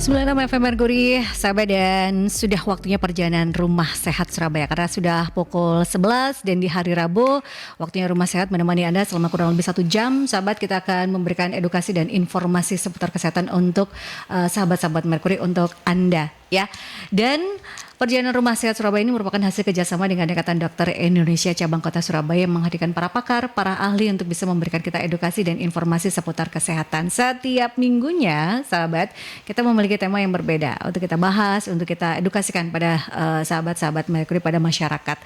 96 FM Merkuri, sahabat, dan sudah waktunya perjalanan Rumah Sehat Surabaya karena sudah pukul 11 dan di hari Rabu waktunya Rumah Sehat menemani Anda selama kurang lebih 1 jam. Sahabat, kita akan memberikan edukasi dan informasi seputar kesehatan untuk sahabat-sahabat Merkuri untuk Anda ya. Dan perjalanan Rumah Sehat Surabaya ini merupakan hasil kerjasama dengan Ikatan Dokter Indonesia Cabang Kota Surabaya yang menghadirkan para pakar, para ahli untuk bisa memberikan kita edukasi dan informasi seputar kesehatan. Setiap minggunya, sahabat, kita memiliki tema yang berbeda untuk kita bahas, untuk kita edukasikan pada sahabat-sahabat Merkuri, pada masyarakat.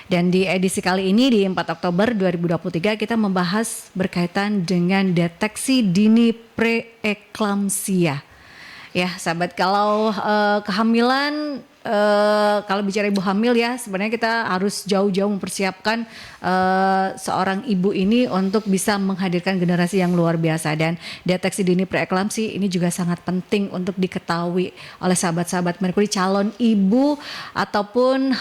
Dan di edisi kali ini di 4 Oktober 2023 kita membahas berkaitan dengan deteksi dini preeklamsia. Ya, sahabat, kalau kehamilan, kalau bicara ibu hamil ya, sebenarnya kita harus jauh-jauh mempersiapkan seorang ibu ini untuk bisa menghadirkan generasi yang luar biasa. Dan deteksi dini preeklamsi ini juga sangat penting untuk diketahui oleh sahabat-sahabat Merkuri, calon ibu ataupun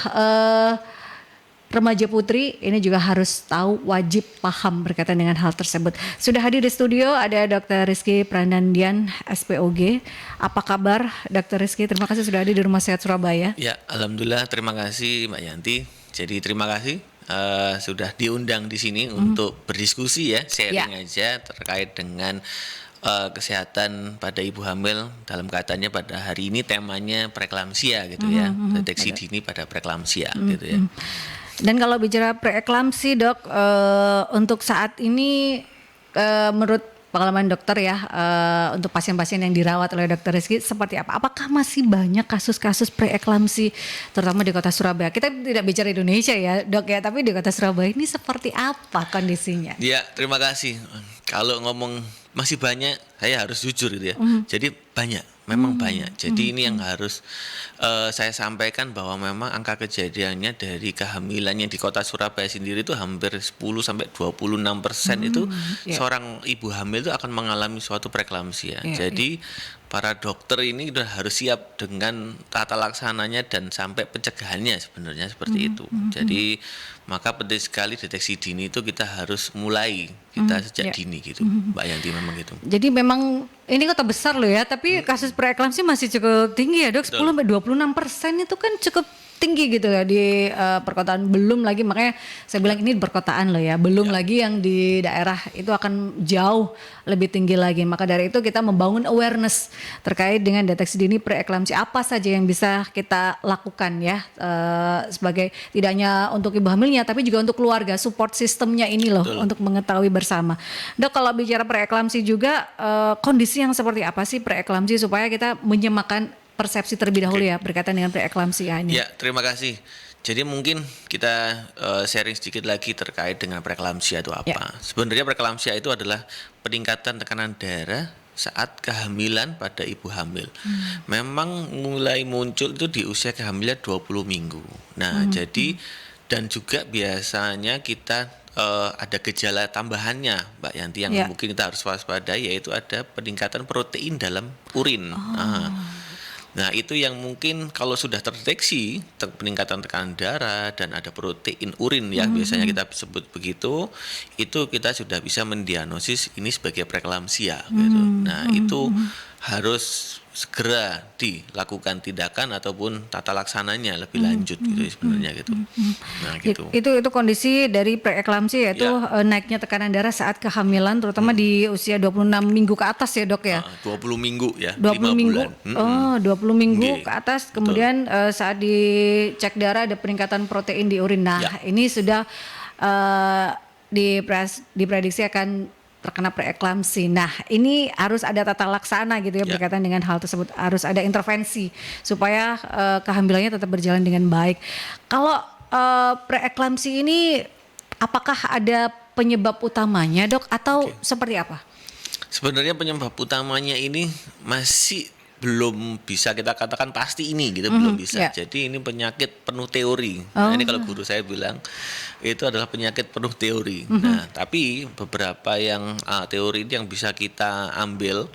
remaja putri ini juga harus tahu, wajib paham berkaitan dengan hal tersebut. Sudah hadir di studio ada Dr. Rizky Pranandian, SPOG. Apa kabar Dr. Rizky? Terima kasih sudah hadir di Rumah Sehat Surabaya. Ya, alhamdulillah, terima kasih Mbak Yanti. Jadi terima kasih sudah diundang di sini untuk berdiskusi ya, sharing aja terkait dengan kesehatan pada ibu hamil, dalam katanya pada hari ini temanya preeklamsia gitu ya, deteksi dini pada preeklamsia gitu ya. Dan kalau bicara preeklamsi, Dok, untuk saat ini menurut pengalaman dokter ya, untuk pasien-pasien yang dirawat oleh Dr. Rizky seperti apa? Apakah masih banyak kasus-kasus preeklamsi terutama di Kota Surabaya? Kita tidak bicara Indonesia ya, Dok ya, tapi di Kota Surabaya ini seperti apa kondisinya? Ya, terima kasih. Kalau ngomong masih banyak, saya harus jujur gitu ya. Jadi banyak, memang banyak. Jadi ini yang harus saya sampaikan, bahwa memang angka kejadiannya dari kehamilan yang di Kota Surabaya sendiri itu hampir 10-26% itu seorang ibu hamil itu akan mengalami suatu preeklamsia. Jadi para dokter ini sudah harus siap dengan tata laksananya dan sampai pencegahannya sebenarnya seperti itu. Jadi maka penting sekali deteksi dini itu kita harus mulai sejak dini gitu, Mbak Yanti, memang gitu. Jadi memang ini kota besar loh ya, tapi kasus preeklamsi masih cukup tinggi ya, Dok. 10-26% itu kan cukup tinggi gitu ya di perkotaan. Belum lagi, makanya saya bilang ini di perkotaan loh ya, belum lagi yang di daerah itu akan jauh lebih tinggi lagi. Maka dari itu kita membangun awareness terkait dengan deteksi dini preeklamsi, apa saja yang bisa kita lakukan ya, sebagai tidak hanya untuk ibu hamilnya tapi juga untuk keluarga, support sistemnya ini loh. Betul. Untuk mengetahui bersama. Dok, kalau bicara preeklamsi juga kondisi yang seperti apa sih preeklamsi supaya kita menyemakan persepsi terlebih dahulu ya berkaitan dengan preeklamsia ini. Ya, terima kasih. Jadi mungkin kita sharing sedikit lagi terkait dengan preeklamsia itu apa. Sebenarnya preeklamsia itu adalah peningkatan tekanan darah saat kehamilan pada ibu hamil. Memang mulai muncul itu di usia kehamilan 20 minggu. Nah, jadi dan juga biasanya kita ada gejala tambahannya, Mbak Yanti, yang mungkin kita harus waspadai, yaitu ada peningkatan protein dalam urin. Nah, itu yang mungkin kalau sudah terdeteksi peningkatan tekanan darah dan ada protein urin ya, biasanya kita sebut begitu, itu kita sudah bisa mendiagnosis ini sebagai preeklamsia gitu. Nah, itu harus segera dilakukan tindakan ataupun tata laksananya lebih lanjut gitu sebenarnya gitu. Nah, gitu. Itu kondisi dari preeklamsi, yaitu naiknya tekanan darah saat kehamilan terutama di usia 26 minggu ke atas ya, Dok ya. 20 minggu ya, 20 5 minggu. bulan. 20 minggu ke atas, kemudian saat dicek darah ada peningkatan protein di urin. Nah, ini sudah diprediksi akan terkena preeklamsi. Nah, ini harus ada tata laksana gitu ya, berkaitan dengan hal tersebut. Harus ada intervensi supaya kehamilannya tetap berjalan dengan baik. Kalau preeklamsi ini apakah ada penyebab utamanya, Dok, atau seperti apa? Sebenarnya penyebab utamanya ini masih belum bisa kita katakan pasti ini gitu, belum bisa. Jadi ini penyakit penuh teori. Nah, ini kalau guru saya bilang itu adalah penyakit penuh teori. Nah, tapi beberapa yang teori yang bisa kita ambil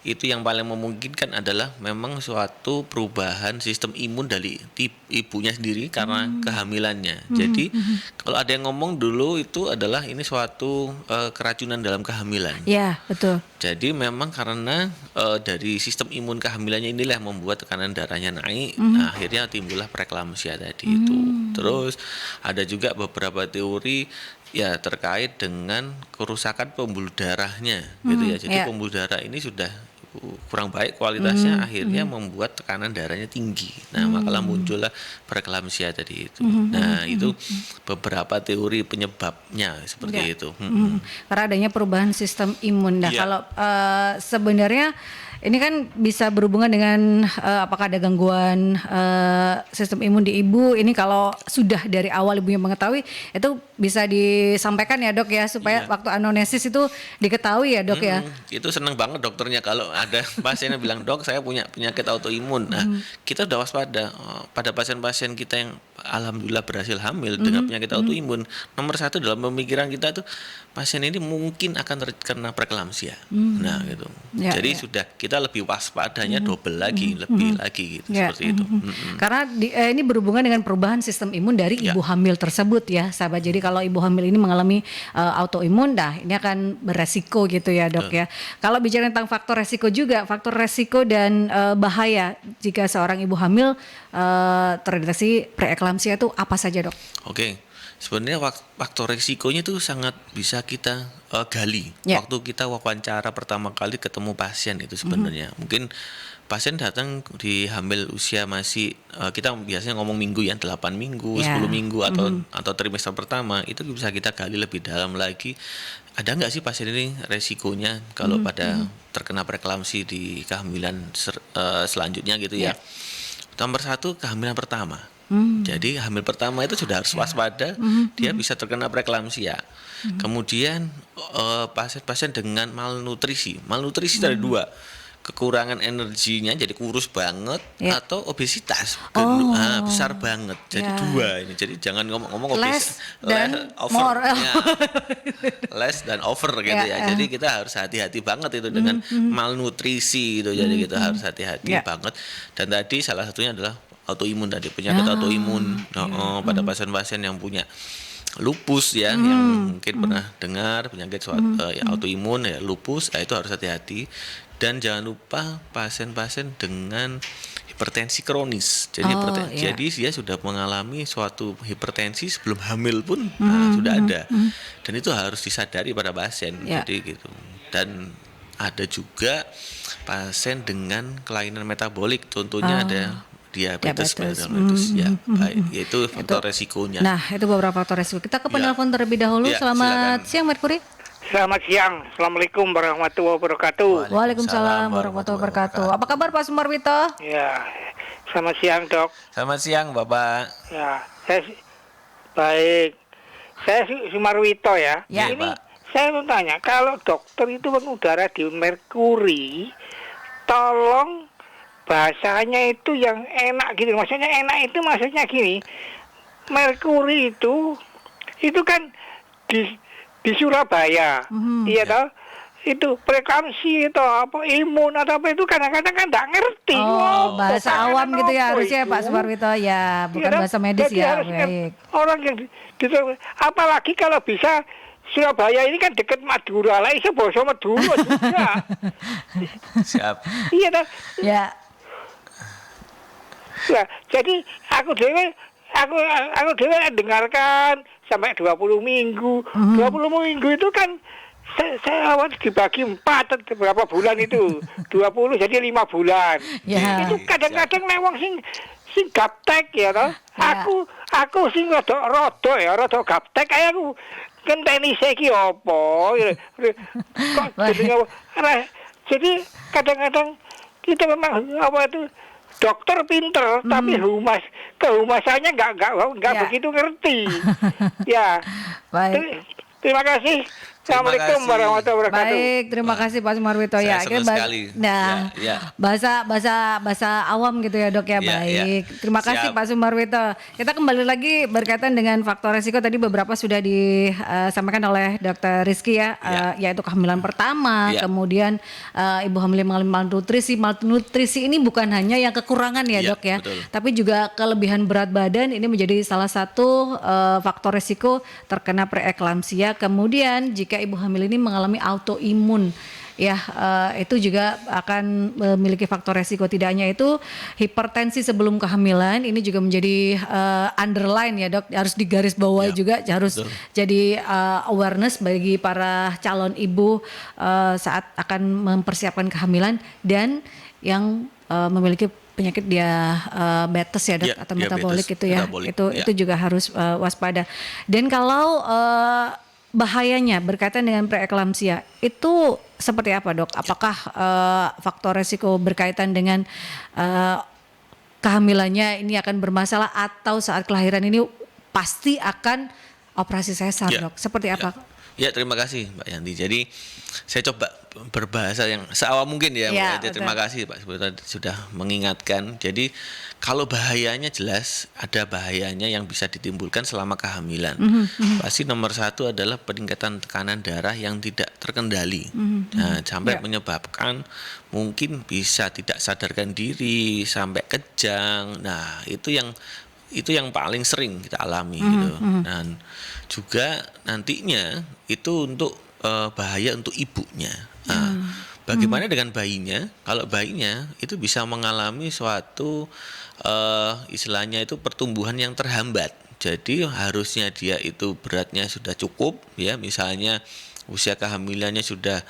itu yang paling memungkinkan adalah memang suatu perubahan sistem imun dari ibunya sendiri karena kehamilannya. Jadi kalau ada yang ngomong dulu itu adalah ini suatu keracunan dalam kehamilan. Ya, betul. Jadi memang karena dari sistem imun kehamilannya inilah membuat tekanan darahnya naik, nah, akhirnya timbullah preeklamsia tadi itu. Terus ada juga beberapa teori ya terkait dengan kerusakan pembuluh darahnya gitu ya. Jadi pembuluh darah ini sudah kurang baik kualitasnya, akhirnya membuat tekanan darahnya tinggi. Nah, makalah muncullah preeklamsia tadi itu. Nah, itu beberapa teori penyebabnya seperti itu. Karena adanya perubahan sistem imun. Nah, Iya. kalau sebenarnya ini kan bisa berhubungan dengan apakah ada gangguan sistem imun di ibu. Ini kalau sudah dari awal ibunya mengetahui, itu bisa disampaikan ya dok ya, supaya waktu anamnesis itu diketahui ya dok ya. Itu seneng banget dokternya kalau ada pasien yang bilang, dok saya punya penyakit autoimun. Nah, kita udah waspada pada pasien-pasien kita yang alhamdulillah berhasil hamil dengan penyakit autoimun. Nomor satu dalam pemikiran kita tuh pasien ini mungkin akan terkena preeklamsia. Nah, gitu. Ya, Jadi ya. sudah kita lebih waspadanya double lagi, lebih lagi gitu Ya, seperti itu. Karena ini berhubungan dengan perubahan sistem imun dari ibu hamil tersebut ya, sahabat. Jadi kalau ibu hamil ini mengalami autoimun, dah ini akan beresiko gitu ya dok ya. Kalau bicara tentang faktor resiko juga, faktor resiko dan bahaya jika seorang ibu hamil terdeteksi preeklamsia itu apa saja dok? Oke. Sebenarnya faktor risikonya itu sangat bisa kita gali. Ya. Waktu kita wawancara pertama kali ketemu pasien itu sebenarnya. Mungkin pasien datang di hamil usia masih kita biasanya ngomong minggu ya, 8 minggu, Ya. 10 minggu atau trimester pertama, itu bisa kita gali lebih dalam lagi. Ada nggak sih pasien ini resikonya kalau pada terkena preeklamsi di kehamilan selanjutnya gitu ya. Nomor satu, kehamilan pertama. Jadi hamil pertama itu sudah harus waspada, dia bisa terkena preeklamsia. Kemudian pasien-pasien dengan malnutrisi ada dua, kekurangan energinya jadi kurus banget, atau obesitas besar banget, jadi dua ini. Jadi jangan ngomong Less obesitas, dan over, more. ya. Less dan over gitu ya. Jadi kita harus hati-hati banget itu dengan malnutrisi itu. Jadi kita harus hati-hati banget. Dan tadi salah satunya adalah autoimun tadi, penyakit autoimun pada pasien-pasien yang punya lupus ya, yang mungkin pernah dengar penyakit autoimun ya, lupus, itu harus hati-hati. Dan jangan lupa pasien-pasien dengan hipertensi kronis. Jadi jadi dia sudah mengalami suatu hipertensi sebelum hamil pun sudah ada. Dan itu harus disadari pada pasien. Jadi gitu. Dan ada juga pasien dengan kelainan metabolik, contohnya ada diabetes ya, baik, yaitu faktor resikonya. Nah, itu beberapa faktor resiko. Kita ke penelpon terlebih dahulu. Selamat siang Merkuri. Selamat siang. Assalamualaikum warahmatullahi wabarakatuh. Waalaikumsalam warahmatullahi wabarakatuh. Apa kabar Pak Sumarwito? Ya, selamat siang dok. Selamat siang Bapak. Ya, baik. Saya Sumarwito ya. Ya, Ini Pak. saya mau tanya, kalau dokter itu mengudara di merkuri, tolong bahasanya itu yang enak gitu. Maksudnya enak itu maksudnya gini, merkuri itu kan di Surabaya, iya toh? Itu preeklamsi itu apa imun atau apa itu kadang-kadang kan nggak ngerti. Bahasa awam gitu ya harusnya itu? Pak Sumarwito ya, bukan Iya, bahasa medis jadi ya. harus Baik. orang yang apalagi kalau bisa Surabaya ini kan dekat Madura lah, iso basa Madura juga. Siap. Iya toh? Ya. Nah, jadi aku dewe dengarkan sampai 20 minggu. 20 minggu itu kan saya awal dibagi 4 berapa bulan itu. 20 jadi 5 bulan. Ya. Itu kadang-kadang lewang sing gaptek ya toh. Aku sing rada gaptek kayak aku ngenteni saiki apa. Kok jadi kadang-kadang kita memang apa itu dokter pinter, tapi kehumasannya nggak Ya. begitu ngerti. Ya. Baik. Terima kasih. Assalamualaikum kasih. warahmatullahi wabarakatuh. Baik, terima kasih Pak Sumarwito Saya ya. senang sekali. Nah, Ya. bahasa awam gitu ya dok ya. Ya, Baik, terima kasih Siap. Pak Sumarwito. Kita kembali lagi berkaitan dengan faktor resiko tadi beberapa sudah disampaikan oleh Dr. Rizky ya, yaitu kehamilan pertama, Ya. kemudian ibu hamil yang mengalami malnutrisi. Malnutrisi ini bukan hanya yang kekurangan ya Ya, dok ya, betul. tapi juga kelebihan berat badan ini menjadi salah satu faktor resiko terkena preeklamsia. Kemudian jika ibu hamil ini mengalami autoimun ya, itu juga akan memiliki faktor resiko. Tidak hanya itu, hipertensi sebelum kehamilan ini juga menjadi underline ya dok, harus digaris bawahi Ya, juga, harus betul. jadi awareness bagi para calon ibu saat akan mempersiapkan kehamilan dan yang memiliki penyakit diabetes ya dok, Ya, atau metabolik diabetes, itu ya, metabolik, itu juga harus waspada. Dan kalau bahayanya berkaitan dengan preeklamsia itu seperti apa dok? Apakah faktor resiko berkaitan dengan kehamilannya ini akan bermasalah atau saat kelahiran ini pasti akan operasi sesar Ya. dok? Seperti apa? Ya, terima kasih Mbak Yanti. Jadi saya coba berbahasa yang seawam mungkin ya, Mbak Ya, Yanti. Terima betul. kasih Pak Sumarwito sudah mengingatkan. Jadi kalau bahayanya jelas ada bahayanya yang bisa ditimbulkan selama kehamilan. Pasti nomor satu adalah peningkatan tekanan darah yang tidak terkendali. Nah, sampai Ya. menyebabkan mungkin bisa tidak sadarkan diri, sampai kejang. Nah, itu yang paling sering kita alami gitu. Dan juga nantinya itu untuk bahaya untuk ibunya. Nah, bagaimana dengan bayinya? Kalau bayinya itu bisa mengalami suatu istilahnya itu pertumbuhan yang terhambat. Jadi harusnya dia itu beratnya sudah cukup ya, misalnya usia kehamilannya sudah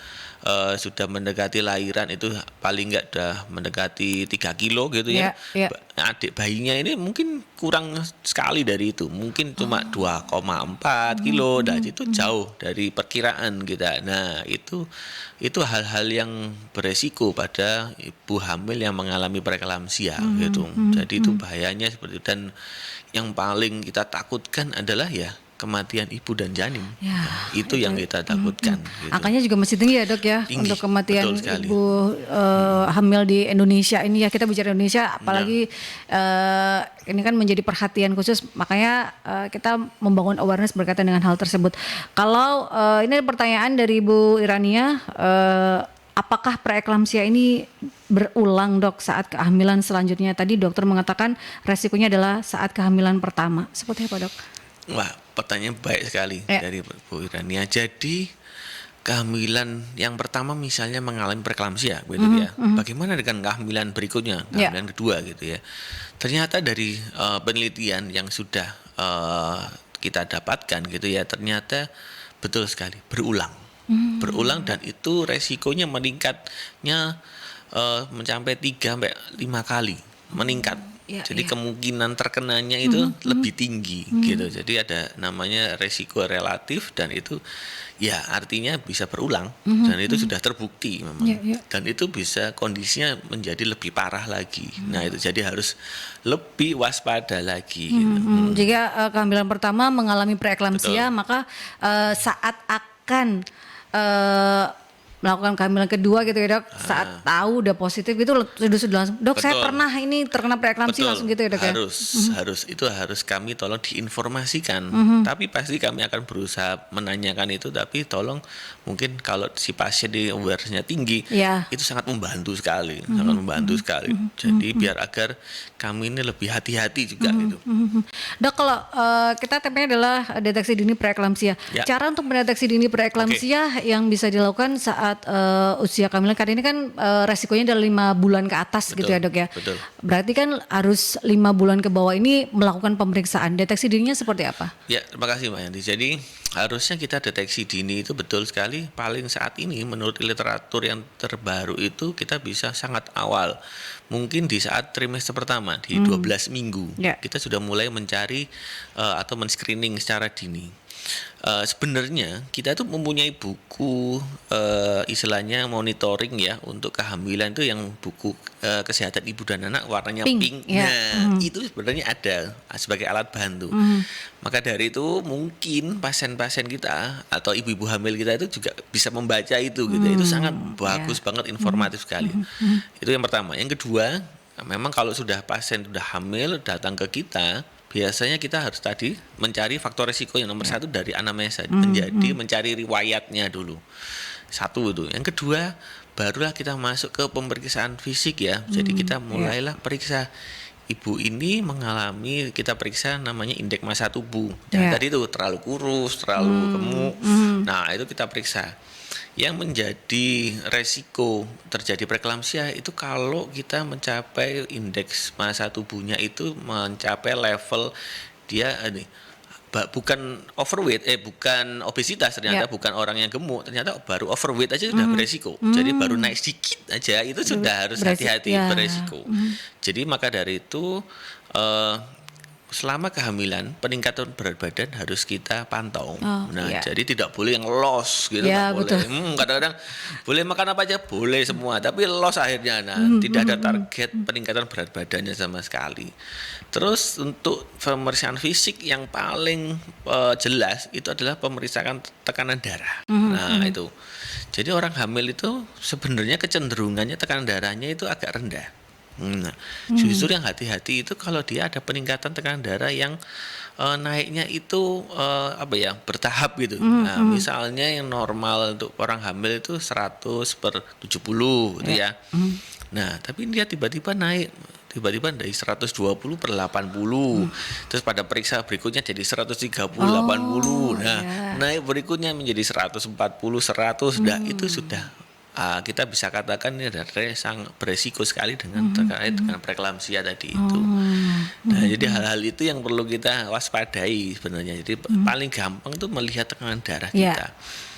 mendekati lahiran, itu paling enggak udah mendekati 3 kilo gitu ya. Ya. Adik bayinya ini mungkin kurang sekali dari itu, mungkin cuma 2,4 kilo. Nah, itu jauh dari perkiraan kita. Nah, itu hal-hal yang beresiko pada ibu hamil yang mengalami preeklamsia gitu. Jadi itu bahayanya seperti itu. Dan yang paling kita takutkan adalah ya kematian ibu dan janin. Ya, Nah, itu yang kita takutkan. Gitu. Angkanya juga masih tinggi ya dok ya, Tinggi, untuk kematian betul sekali. ibu hamil di Indonesia ini ya. Kita bicara Indonesia, apalagi ini kan menjadi perhatian khusus, makanya kita membangun awareness berkaitan dengan hal tersebut. Kalau ini ada pertanyaan dari Ibu Irania, apakah preeklamsia ini berulang dok saat kehamilan selanjutnya? Tadi dokter mengatakan resikonya adalah saat kehamilan pertama. Seperti apa dok? Wah, pertanyaan baik sekali Ya. dari Bu Irania. Jadi kehamilan yang pertama misalnya mengalami preeklamsia gitu ya. Bagaimana dengan kehamilan berikutnya, Ya. kehamilan kedua gitu ya. Ternyata dari penelitian yang sudah kita dapatkan gitu ya, ternyata betul sekali berulang. Berulang, dan itu resikonya meningkatnya mencapai 3 sampai 5 kali meningkat. Ya, Jadi ya. kemungkinan terkenanya itu lebih tinggi gitu. Jadi ada namanya resiko relatif, dan itu ya artinya bisa berulang, dan itu sudah terbukti memang. Ya, ya. Dan itu bisa kondisinya menjadi lebih parah lagi. Nah, itu jadi harus lebih waspada lagi gitu. Jika kehamilan pertama mengalami preeklamsia, Betul. maka saat akan melakukan kehamilan kedua gitu ya dok, saat tahu udah positif gitu sudah langsung, dok saya Betul. pernah ini terkena preeklamsia, langsung gitu ya dok ya. harus kami tolong diinformasikan. Tapi pasti kami akan berusaha menanyakan itu, tapi tolong mungkin kalau si pasien di awareness-nya tinggi, Ya. itu sangat membantu sekali, sangat membantu sekali. Jadi biar agar kami ini lebih hati-hati juga gitu. Dok, kalau kita temanya adalah deteksi dini preeklamsia. Ya. Cara untuk mendeteksi dini preeklamsia yang bisa dilakukan saat usia kehamilan, karena ini kan resikonya adalah 5 bulan ke atas gitu ya dok ya. Betul. Berarti kan harus 5 bulan ke bawah ini melakukan pemeriksaan. Deteksi dininya seperti apa? Ya, terima kasih Mbak Yanti. Jadi harusnya kita deteksi dini itu betul sekali. Paling saat ini menurut literatur yang terbaru itu kita bisa sangat awal. Mungkin di saat trimester pertama di 12 minggu Ya. kita sudah mulai mencari atau men-screening secara dini. Sebenarnya kita tuh mempunyai buku istilahnya monitoring ya untuk kehamilan itu yang buku kesehatan ibu dan anak warnanya Pink, pink. ya. Nah, itu sebenarnya ada sebagai alat bantu. Maka dari itu mungkin pasien-pasien kita atau ibu-ibu hamil kita itu juga bisa membaca itu gitu. Itu sangat bagus banget, informatif sekali. Itu yang pertama. Yang kedua, memang kalau sudah pasien sudah hamil datang ke kita, biasanya kita harus tadi mencari faktor risiko yang nomor satu dari anamnesa, menjadi mencari riwayatnya dulu. Satu itu. Yang kedua, barulah kita masuk ke pemeriksaan fisik ya. Jadi kita mulailah periksa. Ibu ini mengalami, kita periksa namanya indeks massa tubuh. Dan tadi itu terlalu kurus, terlalu gemuk. Nah, itu kita periksa. Yang menjadi resiko terjadi preeklamsia itu kalau kita mencapai indeks massa tubuhnya itu mencapai level dia bukan overweight, bukan obesitas ternyata, bukan orang yang gemuk, ternyata baru overweight aja sudah beresiko. Jadi baru naik sedikit aja itu sudah harus hati-hati beresiko. Jadi maka dari itu selama kehamilan peningkatan berat badan harus kita pantau. Jadi tidak boleh yang loss gitu, nggak boleh. Kadang-kadang boleh makan apa aja boleh semua, tapi loss akhirnya. Tidak ada target peningkatan berat badannya sama sekali. Terus untuk pemeriksaan fisik yang paling jelas itu adalah pemeriksaan tekanan darah. Itu. Jadi orang hamil itu sebenarnya kecenderungannya tekanan darahnya itu agak rendah. Justru yang hati-hati itu kalau dia ada peningkatan tekanan darah yang naiknya itu bertahap gitu. Misalnya yang normal untuk orang hamil itu 100/70 gitu ya. Nah, tapi dia tiba-tiba naik dari 120/80. Terus pada periksa berikutnya jadi 130/80. Naik berikutnya menjadi 140/100. Nah, itu sudah kita bisa katakan ini adalah sangat beresiko sekali terkait dengan preeklamsia tadi itu. Nah, jadi hal-hal itu yang perlu kita waspadai sebenarnya. Jadi paling gampang itu melihat tekanan darah kita.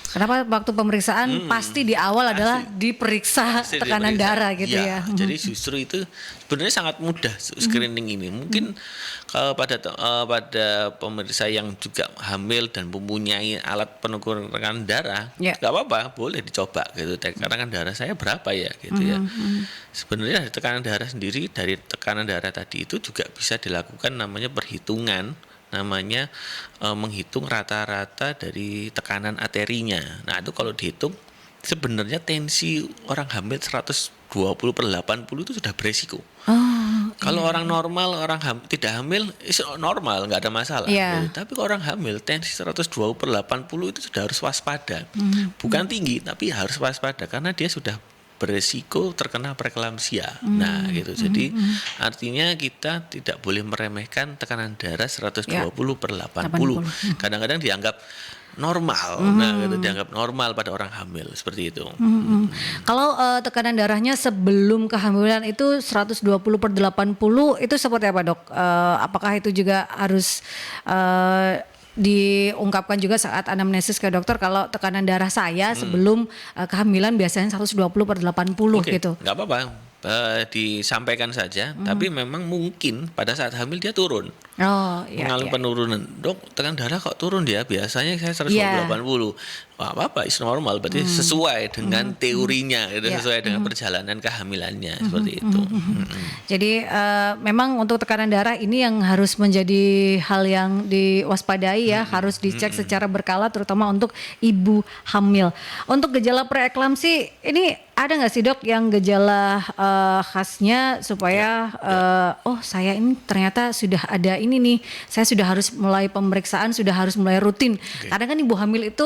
Kenapa waktu pemeriksaan pasti di awal adalah diperiksa tekanan darah gitu ya. Jadi justru itu sebenarnya sangat mudah screening ini. Mungkin kalau pada pemeriksa yang juga hamil dan mempunyai alat pengukur tekanan darah, nggak apa-apa, boleh dicoba gitu. Tekanan darah saya berapa ya gitu ya. Sebenarnya dari tekanan darah sendiri, dari tekanan darah tadi itu juga bisa dilakukan namanya perhitungan, namanya menghitung rata-rata dari tekanan arterinya. Nah, itu kalau dihitung sebenarnya tensi orang hamil 120/80 itu sudah beresiko. Kalau orang normal, tidak hamil normal, nggak ada masalah. Tapi kalau orang hamil tensi 120/80 itu sudah harus waspada. Bukan tinggi tapi harus waspada karena dia sudah beresiko terkena preeklamsia. Nah, gitu. Jadi artinya kita tidak boleh meremehkan tekanan darah 120/80. Kadang-kadang dianggap normal. Nah, gitu, dianggap normal pada orang hamil seperti itu. Kalau tekanan darahnya sebelum kehamilan itu 120/80 itu seperti apa, Dok? Apakah itu juga harus diungkapkan juga saat anamnesis ke dokter kalau tekanan darah saya sebelum kehamilan biasanya 120/80 gitu. Nggak apa-apa, disampaikan saja. Tapi memang mungkin pada saat hamil dia turun. Mengalami penurunan. Dok, tekanan darah kok turun dia? Biasanya saya 180. Wah, apa-apa, it's normal. Berarti sesuai dengan teorinya, sesuai dengan perjalanan kehamilannya seperti itu. Jadi memang untuk tekanan darah ini yang harus menjadi hal yang diwaspadai ya, harus dicek secara berkala terutama untuk ibu hamil. Untuk gejala preeklamsi ini ada nggak sih, Dok, yang gejala khasnya supaya oh saya ini ternyata sudah ada ini nih, saya sudah harus mulai pemeriksaan, sudah harus mulai rutin. Kadang kan ibu hamil itu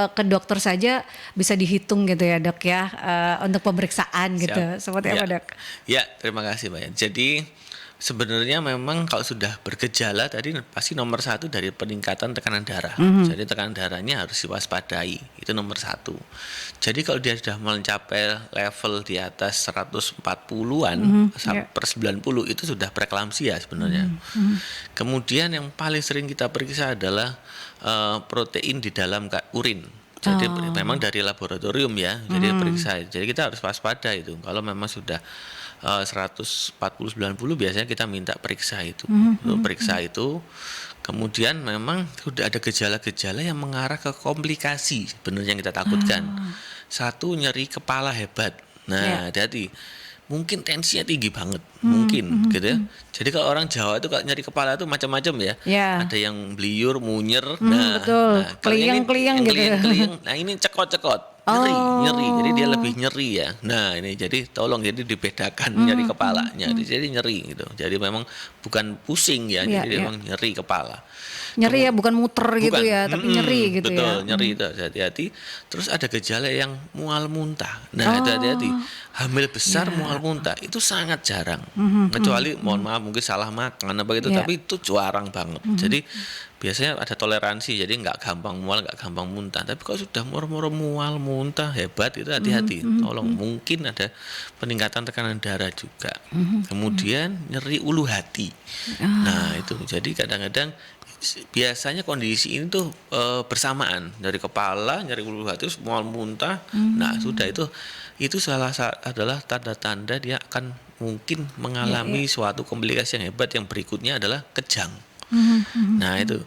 ke dokter saja bisa dihitung gitu ya, Dok ya, untuk pemeriksaan gitu. Seperti apa, Dok? Ya, terima kasih, Mbak. Jadi sebenarnya memang kalau sudah bergejala tadi pasti nomor satu dari peningkatan tekanan darah. Jadi tekanan darahnya harus diwaspadai, itu nomor satu. Jadi kalau dia sudah mencapai level di atas 140-an per 90 itu sudah preeklamsia sebenarnya. Kemudian yang paling sering kita periksa adalah protein di dalam urin. Jadi memang dari laboratorium ya, jadi periksa. Jadi kita harus waspada itu. Kalau memang sudah 140/90 biasanya kita minta periksa itu. Periksa itu. Kemudian memang sudah ada gejala-gejala yang mengarah ke komplikasi sebenarnya yang kita takutkan. satu nyeri kepala hebat. Nah, Ya. hati-hati. Mungkin tensinya tinggi banget, mungkin gitu ya. Jadi kalau orang Jawa itu kalau nyeri kepala itu macam-macam ya. Ya. Ada yang beliur, munyer. Betul. Kalau ini Keliyang-keliyang yang gitu ya. keliyang-keliyang, nah ini cekot-cekot. Nyeri. Jadi dia lebih nyeri ya. Nah, ini jadi tolong jadi dibedakan nyeri kepalanya. Jadi nyeri gitu. Jadi memang bukan pusing ya, Iya, jadi iya. memang nyeri kepala. Nyeri ya, bukan muter gitu Bukan. ya, tapi nyeri gitu betul, ya. nyeri itu hati-hati. Terus ada gejala yang mual muntah. Nah, itu hati-hati. Hamil besar mual muntah itu sangat jarang. Kecuali mohon maaf mungkin salah makan apa gitu, Ya. tapi itu jarang banget. Jadi biasanya ada toleransi, jadi nggak gampang mual, nggak gampang muntah. Tapi kalau sudah murmur mual muntah hebat itu hati-hati. Tolong mungkin ada peningkatan tekanan darah juga. Kemudian nyeri ulu hati. Nah, itu. Jadi kadang-kadang biasanya kondisi ini tuh bersamaan, dari kepala nyeri ulu hati terus mual muntah. Nah, sudah itu adalah tanda-tanda dia akan mungkin mengalami suatu komplikasi yang hebat. Yang berikutnya adalah kejang. Nah, itu.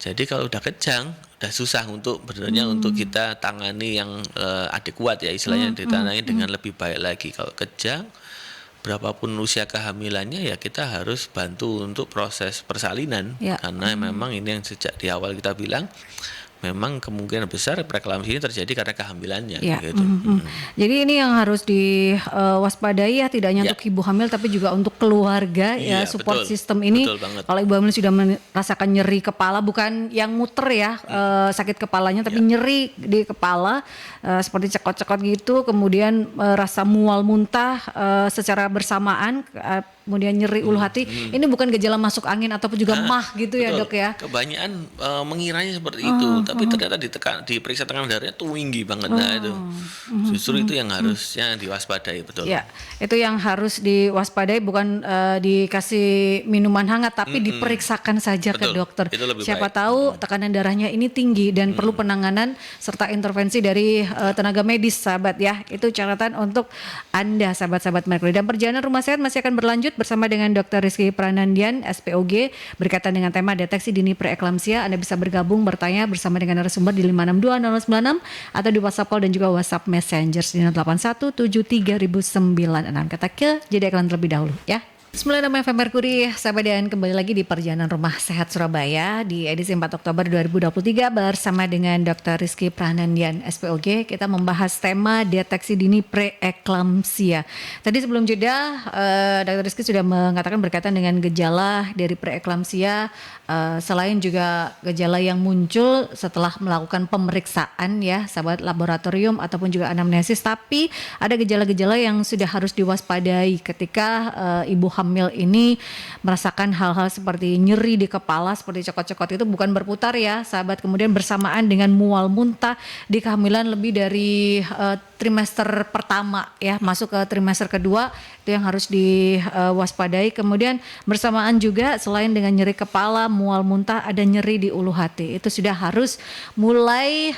Jadi kalau udah kejang, udah susah untuk sebenarnya untuk kita tangani yang adekuat ya, istilahnya ditangani dengan lebih baik lagi. Kalau kejang, berapapun usia kehamilannya ya kita harus bantu untuk proses persalinan. Ya. Karena memang ini yang sejak di awal kita bilang, memang kemungkinan besar preeklamsi ini terjadi karena kehamilannya. Ya. Gitu. Jadi ini yang harus diwaspadai ya, tidak hanya Ya. untuk ibu hamil tapi juga untuk keluarga Iya, ya, support betul. system ini. Betul banget. Kalau ibu hamil sudah merasakan nyeri kepala, bukan yang muter ya, sakit kepalanya, tapi nyeri di kepala seperti cekot-cekot gitu, kemudian rasa mual muntah secara bersamaan, kemudian nyeri ulu hati. Ini bukan gejala masuk angin ataupun juga mah gitu ya, Betul. Dok ya. Kebanyakan mengiranya seperti itu, tapi ternyata diperiksa tekanan darahnya tinggi banget. Nah, itu justru itu yang harusnya diwaspadai, betul. Ya, itu yang harus diwaspadai, bukan dikasih minuman hangat, tapi diperiksakan saja ke Betul, dokter. itu lebih Siapa baik. tahu tekanan darahnya ini tinggi dan perlu penanganan serta intervensi dari tenaga medis, sahabat ya. Itu catatan untuk Anda, sahabat-sahabat Mercury. Dan perjalanan Rumah Sehat masih akan berlanjut bersama dengan Dr. Rizky Pranandian, SPOG, berkaitan dengan tema deteksi dini preeklamsia. Anda bisa bergabung, bertanya bersama dengan narasumber di 5620096 atau di WhatsApp call dan juga WhatsApp Messenger di 08173009. Kita ke jeda iklan terlebih dahulu ya. 96 FM Mercury, sahabat, dan kembali lagi di perjalanan Rumah Sehat Surabaya di edisi 4 Oktober 2023 bersama dengan Dr. Rizky Pranandian, SPOG. Kita membahas tema deteksi dini preeklamsia. Tadi sebelum jeda, Dr. Rizky sudah mengatakan berkaitan dengan gejala dari preeklamsia, selain juga gejala yang muncul setelah melakukan pemeriksaan ya, sahabat, laboratorium ataupun juga anamnesis, tapi ada gejala-gejala yang sudah harus diwaspadai ketika ibu hamil ini merasakan hal-hal seperti nyeri di kepala, seperti cekot-cekot itu bukan berputar ya, sahabat, kemudian bersamaan dengan mual muntah di kehamilan lebih dari trimester pertama ya, masuk ke trimester kedua, itu yang harus diwaspadai. Kemudian bersamaan juga selain dengan nyeri kepala, mual muntah, ada nyeri di ulu hati. Itu sudah harus mulai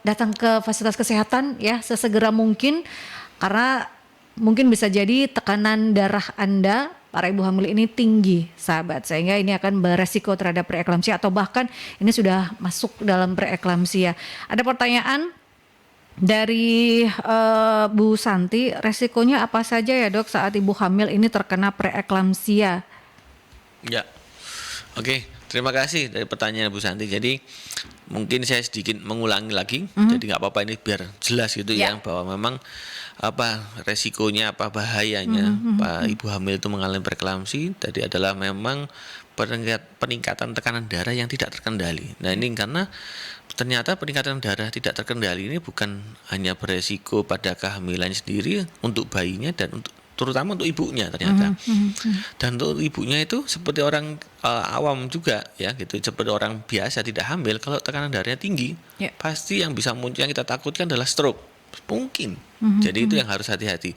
datang ke fasilitas kesehatan ya sesegera mungkin, karena mungkin bisa jadi tekanan darah Anda, para ibu hamil ini tinggi, sahabat, sehingga ini akan beresiko terhadap preeklamsia atau bahkan ini sudah masuk dalam preeklamsia. Ada pertanyaan dari Bu Santi, resikonya apa saja ya, Dok, saat ibu hamil ini terkena preeklamsia? Ya, oke. Terima kasih dari pertanyaan Bu Santi. Jadi mungkin saya sedikit mengulangi lagi, jadi nggak apa-apa, ini biar jelas gitu ya, bahwa memang apa resikonya, apa bahayanya Pak ibu hamil itu mengalami preeklamsi. Tadi adalah memang peningkatan tekanan darah yang tidak terkendali. Nah, ini karena ternyata peningkatan darah tidak terkendali ini bukan hanya beresiko pada kehamilannya sendiri, untuk bayinya dan terutama untuk ibunya ternyata. Dan untuk ibunya itu seperti orang awam juga ya gitu, seperti orang biasa tidak hamil, kalau tekanan darahnya tinggi, pasti yang bisa muncul, yang kita takutkan adalah stroke. Mungkin. Jadi itu yang harus hati-hati.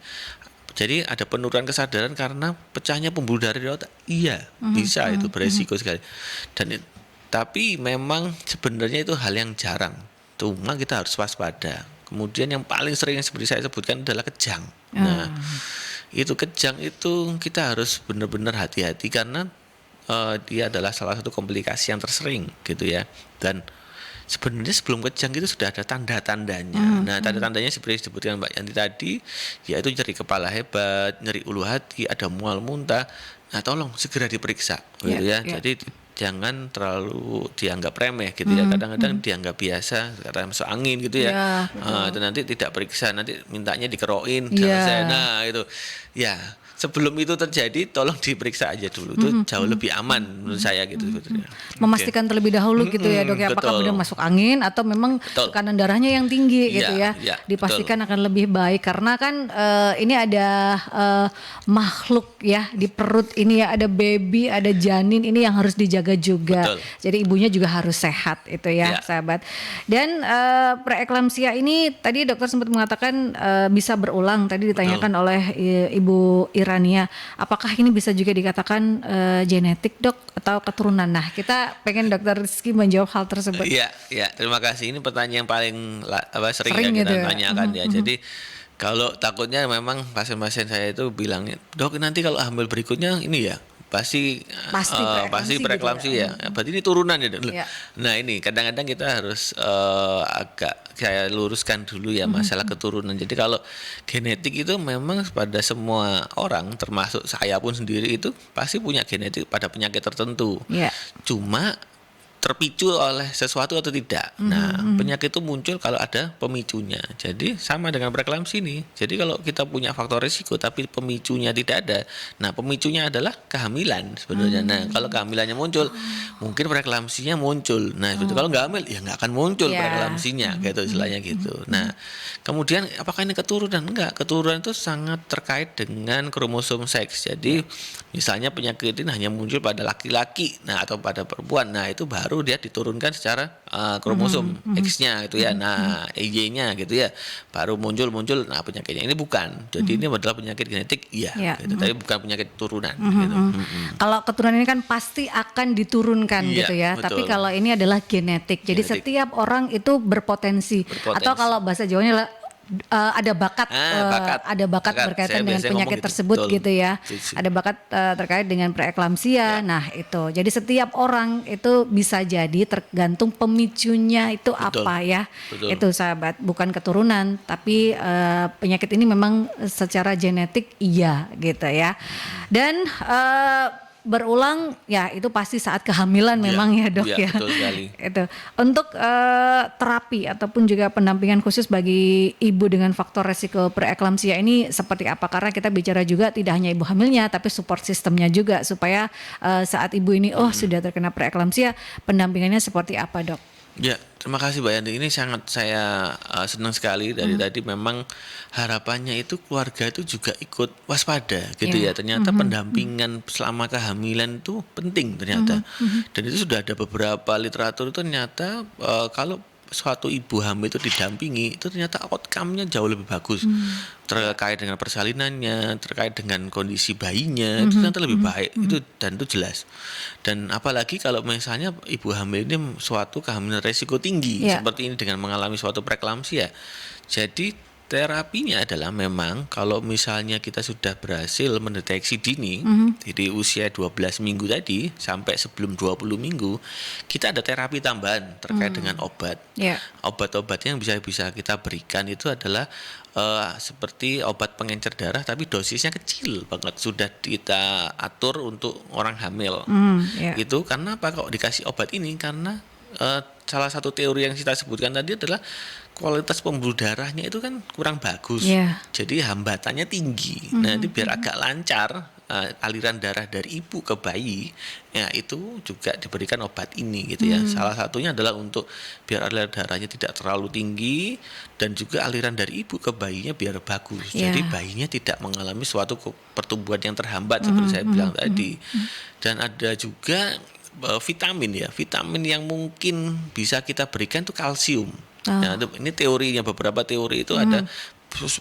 Jadi ada penurunan kesadaran karena pecahnya pembuluh darah di otak. Iya, bisa, itu beresiko sekali. Tapi memang sebenarnya itu hal yang jarang. Cuma kita harus waspada. Kemudian yang paling sering yang seperti saya sebutkan adalah kejang. Nah, itu kejang itu kita harus benar-benar hati-hati karena dia adalah salah satu komplikasi yang tersering gitu ya. Dan sebenarnya sebelum kejang itu sudah ada tanda-tandanya. Nah, tanda-tandanya seperti disebutkan Mbak Yanti tadi, yaitu nyeri kepala hebat, nyeri ulu hati, ada mual muntah. Nah, tolong segera diperiksa, gitu ya. Jadi jangan terlalu dianggap remeh gitu ya. Kadang-kadang dianggap biasa, karena masuk angin gitu ya. Itu nanti tidak periksa, nanti mintanya dikerokin, selesai. Nah, itu ya. Sebelum itu terjadi, tolong diperiksa aja dulu. Itu jauh lebih aman menurut saya gitu sebetulnya. Memastikan terlebih dahulu gitu ya dok ya, apakah Betul. udah masuk angin atau memang tekanan darahnya yang tinggi gitu ya. Iya, Dipastikan akan lebih baik karena kan ini ada makhluk ya di perut ini ya, ada baby, ada janin ini yang harus dijaga juga. Betul. Jadi ibunya juga harus sehat itu ya sahabat. Dan preeklamsia ini tadi dokter sempat mengatakan bisa berulang, tadi ditanyakan oleh Ibu Irania, apakah ini bisa juga dikatakan genetik dok atau keturunan? Nah kita pengen dokter Rizky menjawab hal tersebut. Iya, terima kasih. Ini pertanyaan yang paling sering ya Sering kita gitu ya. tanyakan ya. Jadi kalau takutnya memang pasien-pasien saya itu bilang, dok nanti kalau hamil berikutnya ini ya pasti preeklamsi gitu ya. Berarti ini turunan ya dok. Iya. Nah ini kadang-kadang kita harus agak saya luruskan dulu ya masalah keturunan. Jadi kalau genetik itu memang pada semua orang, termasuk saya pun sendiri itu pasti punya genetik pada penyakit tertentu. Iya. Cuma terpicu oleh sesuatu atau tidak. Nah, penyakit itu muncul kalau ada pemicunya. Jadi sama dengan preeklamsi ini. Jadi kalau kita punya faktor risiko tapi pemicunya tidak ada, nah pemicunya adalah kehamilan sebenarnya. Nah, kalau kehamilannya muncul, mungkin preeklamsinya muncul. Nah, itu kalau nggak hamil ya nggak akan muncul preeklamsinya, gitu istilahnya gitu. Nah, kemudian apakah ini keturunan? Enggak, keturunan itu sangat terkait dengan kromosom seks. Jadi misalnya penyakit ini hanya muncul pada laki-laki, nah atau pada perempuan. Nah, itu baru dia diturunkan secara kromosom X-nya gitu ya. Nah, Y-nya gitu ya. Baru muncul nah penyakitnya ini bukan. Jadi ini adalah penyakit genetik gitu. Tapi bukan penyakit turunan gitu. Kalau keturunan ini kan pasti akan diturunkan gitu ya. Betul. Tapi kalau ini adalah genetik. Jadi setiap orang itu berpotensi. Atau kalau bahasa Jawanya adalah ada bakat, ada bakat berkaitan dengan penyakit tersebut gitu ya. Ada bakat terkait dengan preeklamsia. Nah itu, jadi setiap orang itu bisa jadi tergantung pemicunya itu apa ya. Itu sahabat, bukan keturunan, tapi penyakit ini memang secara genetik iya gitu ya. Dan berulang ya itu pasti saat kehamilan memang ya dok ya. Betul sekali. Itu untuk terapi ataupun juga pendampingan khusus bagi ibu dengan faktor resiko preeklamsia ini seperti apa? Karena kita bicara juga tidak hanya ibu hamilnya tapi support sistemnya juga supaya saat ibu ini sudah terkena preeklamsia, pendampingannya seperti apa dok? Ya, terima kasih Mbak Yanti. Ini sangat saya senang sekali dari tadi. Memang harapannya itu keluarga itu juga ikut waspada gitu ya. Ternyata pendampingan selama kehamilan itu penting ternyata. Dan itu sudah ada beberapa literatur itu ternyata kalau suatu ibu hamil itu didampingi itu ternyata outcome-nya jauh lebih bagus. Terkait dengan persalinannya, terkait dengan kondisi bayinya, itu ternyata lebih baik. Itu dan itu jelas. Dan apalagi kalau misalnya ibu hamil ini suatu kehamilan resiko tinggi seperti ini dengan mengalami suatu preeklamsia. Jadi terapinya adalah memang kalau misalnya kita sudah berhasil mendeteksi dini di usia 12 minggu tadi sampai sebelum 20 minggu, kita ada terapi tambahan terkait dengan obat. Obat-obat yang bisa kita berikan itu adalah seperti obat pengencer darah tapi dosisnya kecil banget, sudah kita atur untuk orang hamil. Itu karena apa kok dikasih obat ini? Karena salah satu teori yang kita sebutkan tadi adalah kualitas pembuluh darahnya itu kan kurang bagus, jadi hambatannya tinggi. Nah ini biar agak lancar aliran darah dari ibu ke bayi, ya itu juga diberikan obat ini gitu ya. Salah satunya adalah untuk biar aliran darahnya tidak terlalu tinggi dan juga aliran dari ibu ke bayinya biar bagus. Jadi bayinya tidak mengalami suatu pertumbuhan yang terhambat seperti saya bilang tadi. Dan ada juga vitamin yang mungkin bisa kita berikan itu kalsium. Nah, ini teorinya, beberapa teori itu ada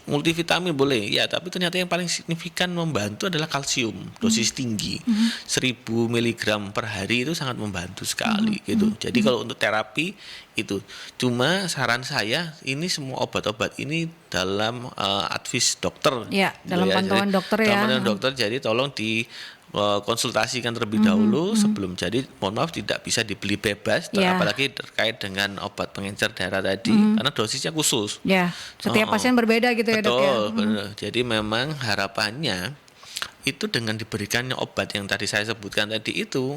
multivitamin boleh ya, tapi ternyata yang paling signifikan membantu adalah kalsium dosis tinggi. 1000 mg per hari itu sangat membantu sekali gitu. Jadi kalau untuk terapi itu, cuma saran saya ini semua obat-obat ini dalam advice dokter. Dalam pantauan dokter ya. Dalam pantauan dokter, jadi tolong konsultasikan terlebih dahulu sebelum jadi. Mohon maaf tidak bisa dibeli bebas, apalagi terkait dengan obat pengencer darah tadi karena dosisnya khusus. Ya, setiap pasien berbeda gitu ya dok ya. Betul, benar. Jadi memang harapannya itu dengan diberikannya obat yang tadi saya sebutkan tadi itu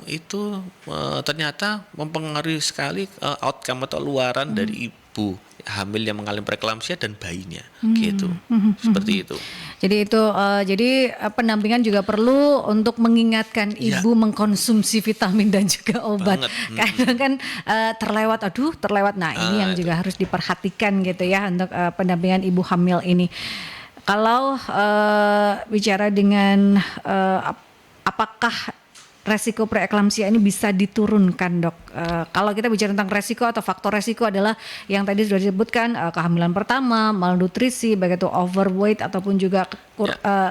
ternyata mempengaruhi sekali outcome atau luaran dari ibu hamil yang mengalami preeklamsia dan bayinya gitu. Seperti itu. Jadi itu pendampingan juga perlu untuk mengingatkan ibu mengkonsumsi vitamin dan juga obat. Kadang kan terlewat. Nah, ini yang juga harus diperhatikan gitu ya untuk pendampingan ibu hamil ini. Kalau bicara dengan apakah resiko preeklamsia ini bisa diturunkan dok? Kalau kita bicara tentang resiko atau faktor resiko adalah yang tadi sudah disebutkan kehamilan pertama, malnutrisi, baik itu overweight ataupun juga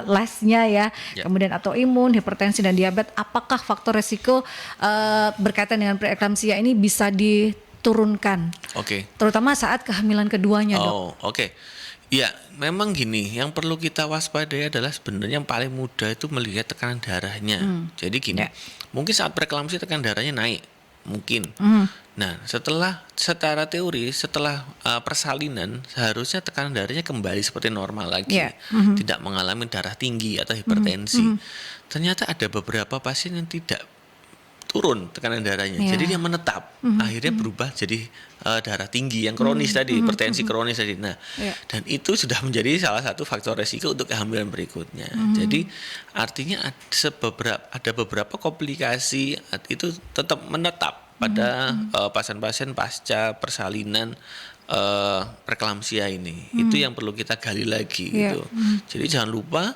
lesnya ya, kemudian autoimun, hipertensi dan diabetes. Apakah faktor resiko berkaitan dengan preeklamsia ini bisa diturunkan? Terutama saat kehamilan keduanya dok. Ya, memang gini, yang perlu kita waspadai adalah sebenarnya yang paling mudah itu melihat tekanan darahnya. Jadi gini, mungkin saat preeklamsia tekanan darahnya naik, mungkin. Nah, secara teori, setelah persalinan, seharusnya tekanan darahnya kembali seperti normal lagi, tidak mengalami darah tinggi atau hipertensi. Ternyata ada beberapa pasien yang tidak turun tekanan darahnya, jadi dia menetap, akhirnya berubah jadi darah tinggi yang kronis tadi, hipertensi kronis tadi. Nah, dan itu sudah menjadi salah satu faktor resiko untuk kehamilan berikutnya. Jadi artinya ada beberapa komplikasi itu tetap menetap pada pasien-pasien pasca persalinan preeklamsia ini. Itu yang perlu kita gali lagi gitu. Jadi jangan lupa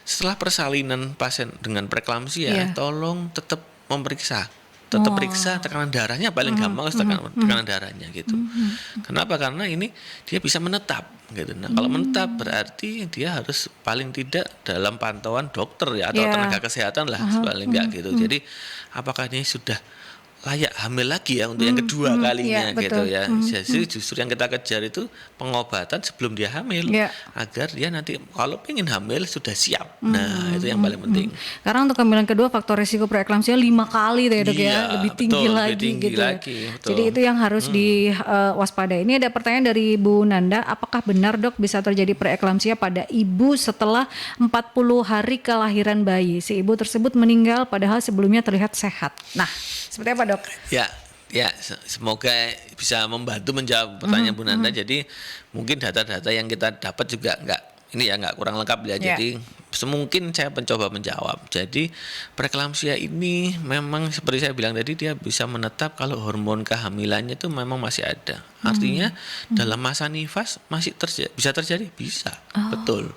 setelah persalinan pasien dengan preeklamsia, tolong tetap memeriksa, periksa tekanan darahnya, paling gampang tekanan darahnya gitu. Kenapa? Karena ini dia bisa menetap gitu. Nah, kalau menetap berarti dia harus paling tidak dalam pantauan dokter ya atau tenaga kesehatan lah paling enggak gitu. Jadi apakah ini sudah layak hamil lagi ya untuk yang kedua kalinya gitu ya. Jadi justru yang kita kejar itu pengobatan sebelum dia hamil agar dia nanti kalau pengen hamil sudah siap. Nah, itu yang paling penting. Karena untuk kehamilan kedua faktor risiko preeklamsia 5 kali ya dok ya, lebih tinggi lagi gitu. Jadi itu yang harus diwaspadai. Ini ada pertanyaan dari Bu Nanda, apakah benar dok bisa terjadi preeklamsia pada ibu setelah 40 hari kelahiran bayi? Si ibu tersebut meninggal padahal sebelumnya terlihat sehat. Nah, seperti apa dok? Ya, semoga bisa membantu menjawab pertanyaan Bu Nanda. Jadi mungkin data-data yang kita dapat juga nggak kurang lengkap ya. Jadi semungkin saya mencoba menjawab. Jadi preeklamsia ini memang seperti saya bilang tadi, dia bisa menetap kalau hormon kehamilannya itu memang masih ada. Artinya dalam masa nifas masih bisa terjadi, betul.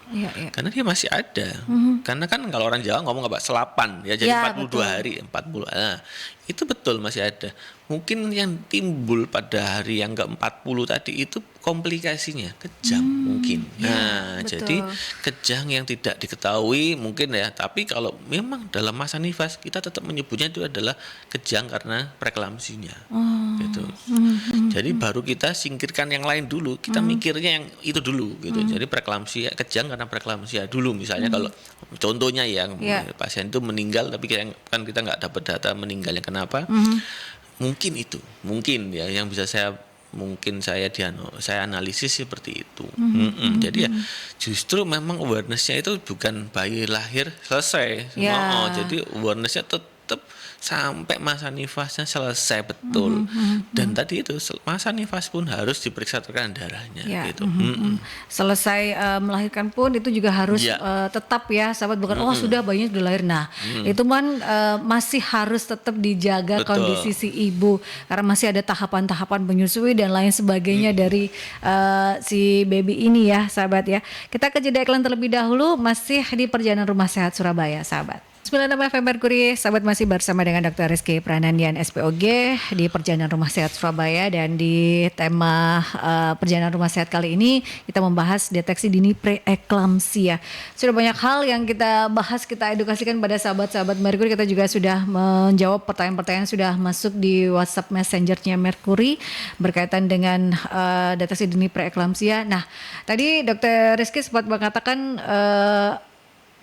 Karena dia masih ada. Karena kan kalau orang Jawa ngomong selapan ya, jadi 42 hari, 40. Nah, itu betul masih ada. Mungkin yang timbul pada hari yang ke-40 tadi itu komplikasinya kejang mungkin. Nah, jadi kejang yang tidak diketahui mungkin ya, tapi kalau memang dalam masa nifas kita tetap menyebutnya itu adalah kejang karena preeklamsinya. Gitu. Jadi baru kita singkirkan yang lain dulu, kita mikirnya yang itu dulu gitu. Jadi preeklamsia, kejang karena preeklamsia dulu misalnya. Kalau contohnya yang pasien itu meninggal tapi kan kita nggak dapat data meninggalnya kenapa. Mungkin ya yang bisa saya analisis seperti itu. Jadi ya justru memang awareness-nya itu bukan bayi lahir selesai. Jadi awareness-nya tetap sampai masa nifasnya selesai betul. Dan tadi itu masa nifas pun harus diperiksa tekanan darahnya gitu. Selesai melahirkan pun itu juga harus tetap ya sahabat, bukan sudah bayinya sudah lahir. Nah, itu kan masih harus tetap dijaga kondisi si ibu karena masih ada tahapan-tahapan menyusui dan lain sebagainya dari si baby ini ya sahabat ya. Kita ke jeda iklan terlebih dahulu, masih di Perjalanan Rumah Sehat Surabaya sahabat. 96 FM Merkuri, sahabat masih bersama dengan Dr. Rizky Pranandian SPOG di Perjalanan Rumah Sehat Surabaya, dan di tema Perjalanan Rumah Sehat kali ini kita membahas deteksi dini preeklamsia. Sudah banyak hal yang kita bahas, kita edukasikan pada sahabat-sahabat Merkuri. Kita juga sudah menjawab pertanyaan-pertanyaan sudah masuk di WhatsApp Messenger-nya Merkuri berkaitan dengan deteksi dini preeklamsia. Nah, tadi Dr. Rizky sempat mengatakan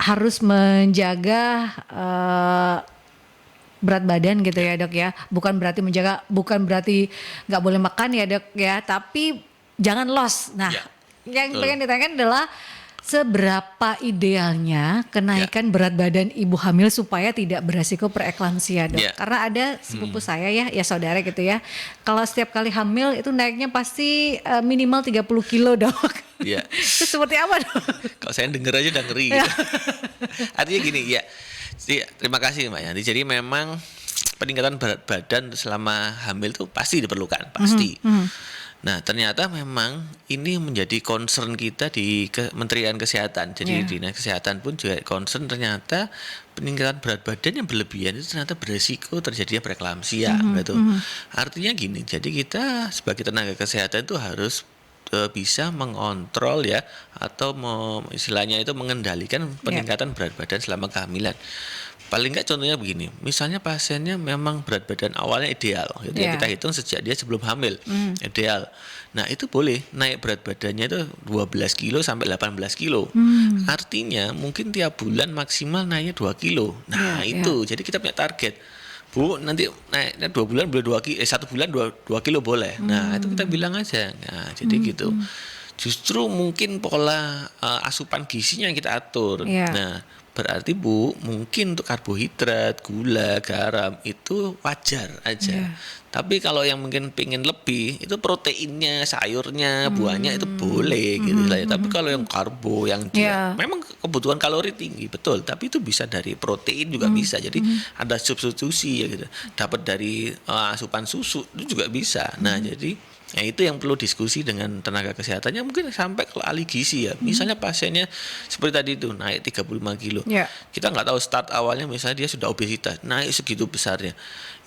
harus menjaga berat badan gitu ya dok ya, bukan berarti nggak boleh makan ya dok ya, tapi jangan loss. Nah, yang betul. pengen ditanyakan adalah seberapa idealnya kenaikan berat badan ibu hamil supaya tidak beresiko preeklamsia dok? Karena ada sepupu saya ya saudara gitu ya, kalau setiap kali hamil itu naiknya pasti minimal 30 kilo dok. Itu seperti apa dok? Kalau saya denger aja udah ngeri gitu. Artinya gini ya. Terima kasih Mbak Yanti. Jadi memang peningkatan berat badan selama hamil itu pasti diperlukan, pasti. Nah, ternyata memang ini menjadi concern kita di Kementerian Kesehatan. Jadi Dinas Kesehatan pun juga concern, ternyata peningkatan berat badan yang berlebihan itu ternyata beresiko terjadinya preeklamsia gitu. Artinya gini, jadi kita sebagai tenaga kesehatan itu harus bisa mengontrol ya, atau istilahnya itu mengendalikan peningkatan berat badan selama kehamilan. Paling nggak contohnya begini, misalnya pasiennya memang berat badan awalnya ideal, gitu ya, kita hitung sejak dia sebelum hamil, ideal. Nah itu boleh naik berat badannya itu 12 kilo sampai 18 kilo. Artinya mungkin tiap bulan maksimal naiknya 2 kilo. Nah jadi kita punya target. Bu, nanti naiknya 2 bulan boleh 1 bulan 2 kilo boleh. Nah itu kita bilang aja. Nah jadi gitu. Justru mungkin pola asupan gizinya yang kita atur. Nah berarti Bu, mungkin untuk karbohidrat, gula, garam itu wajar aja. Tapi kalau yang mungkin pengen lebih, itu proteinnya, sayurnya, buahnya itu boleh gitu lah ya. Tapi kalau yang karbo, yang dia memang kebutuhan kalori tinggi, betul. Tapi itu bisa dari protein juga bisa. Jadi ada substitusi ya gitu. Dapat dari asupan susu itu juga bisa. Nah jadi itu yang perlu diskusi dengan tenaga kesehatannya, mungkin sampai ke ahli gizi ya. Misalnya pasiennya seperti tadi itu naik 35 kilo. Kita nggak tahu start awalnya, misalnya dia sudah obesitas, naik segitu besarnya.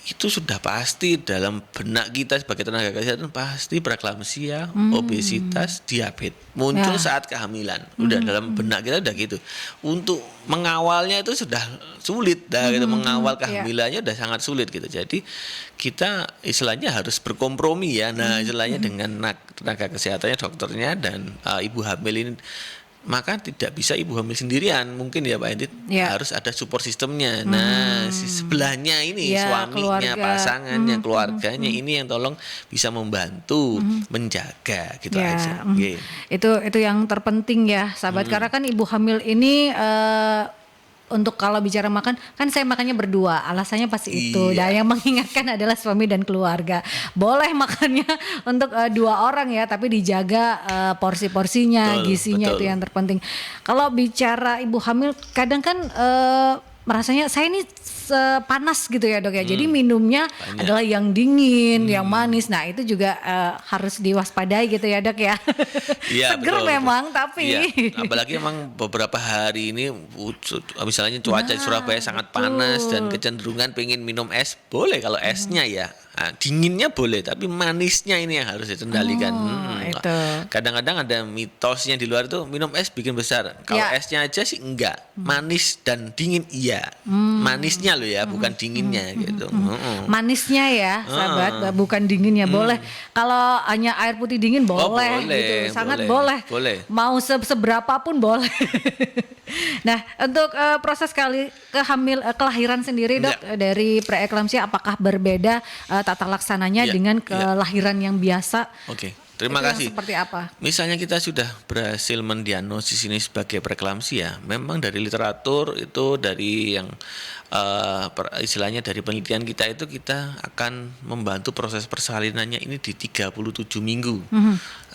Itu sudah pasti dalam benak kita sebagai tenaga kesehatan pasti preeklamsia, obesitas, diabetes muncul saat kehamilan. Udah dalam benak kita udah gitu. Untuk mengawalnya itu sudah sulit gitu. Mengawal kehamilannya udah sangat sulit gitu. Jadi kita istilahnya harus berkompromi ya. Nah, istilahnya dengan tenaga kesehatannya, dokternya dan ibu hamil ini. Maka tidak bisa ibu hamil sendirian, mungkin ya Pak Edit, harus ada support sistemnya. Nah, si sebelahnya ini suaminya, pasangannya, keluarganya ini yang tolong bisa membantu menjaga gitu aja. Itu yang terpenting ya, sahabat. Karena kan ibu hamil ini untuk kalau bicara makan, kan saya makannya berdua, alasannya pasti itu. Dan yang mengingatkan adalah suami dan keluarga. Boleh makannya untuk 2 orang ya, tapi dijaga porsi-porsinya, gizinya itu yang terpenting. Kalau bicara ibu hamil, kadang kan merasanya saya ini panas gitu ya dok ya. Jadi minumnya adalah yang dingin, yang manis. Nah itu juga harus diwaspadai gitu ya dok ya. Seger memang tapi. Apalagi emang beberapa hari ini misalnya cuaca di Surabaya sangat panas dan kecenderungan pengen minum es, boleh kalau esnya ya. Dinginnya boleh, tapi manisnya ini yang harus dikendalikan. Kadang-kadang ada mitosnya di luar itu minum es bikin besar. Kalau esnya aja sih enggak, manis dan dingin iya. Manisnya loh ya, bukan dinginnya gitu. Manisnya ya, sahabat, bukan dinginnya. Boleh. Kalau hanya air putih dingin boleh, gitu. Sangat boleh. Mau seberapa pun boleh. Nah, untuk proses kelahiran sendiri dok, dari preeklamsia apakah berbeda tata laksananya dengan kelahiran yang biasa? Terima kasih. Seperti apa? Misalnya kita sudah berhasil mendiagnosis ini sebagai preeklamsia, memang dari literatur itu, dari yang istilahnya dari penelitian kita itu, kita akan membantu proses persalinannya ini di 37 minggu.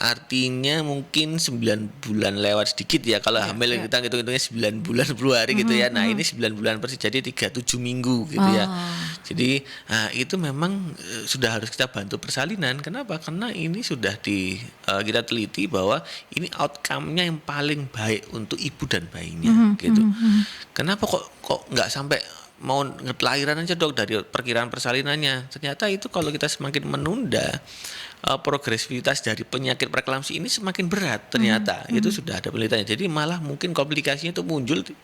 Artinya mungkin 9 bulan lewat sedikit ya, kalau hamil kita hitung-hitungnya 9 bulan 10 hari gitu ya. Nah ini 9 bulan persis, jadi 37 minggu gitu ya. Jadi itu memang sudah harus kita bantu persalinan. Kenapa? Karena ini sudah kita teliti bahwa ini outcome-nya yang paling baik untuk ibu dan bayinya gitu. Kenapa kok nggak sampai mau kelahiran aja dok dari perkiraan persalinannya? Ternyata itu kalau kita semakin menunda, progresivitas dari penyakit preeklamsi ini semakin berat ternyata. Itu sudah ada penelitiannya. Jadi malah mungkin komplikasinya itu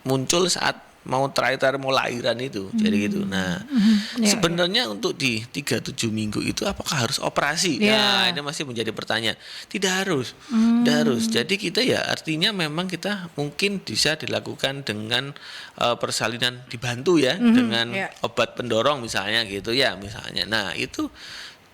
muncul saat mau terakhir mau lahiran itu. Jadi gitu. Nah, sebenarnya untuk di 37 minggu itu apakah harus operasi? Nah, ini masih menjadi pertanyaan. Tidak harus. Tidak harus. Jadi kita ya artinya memang kita mungkin bisa dilakukan dengan persalinan dibantu ya dengan obat pendorong misalnya gitu ya misalnya. Nah, itu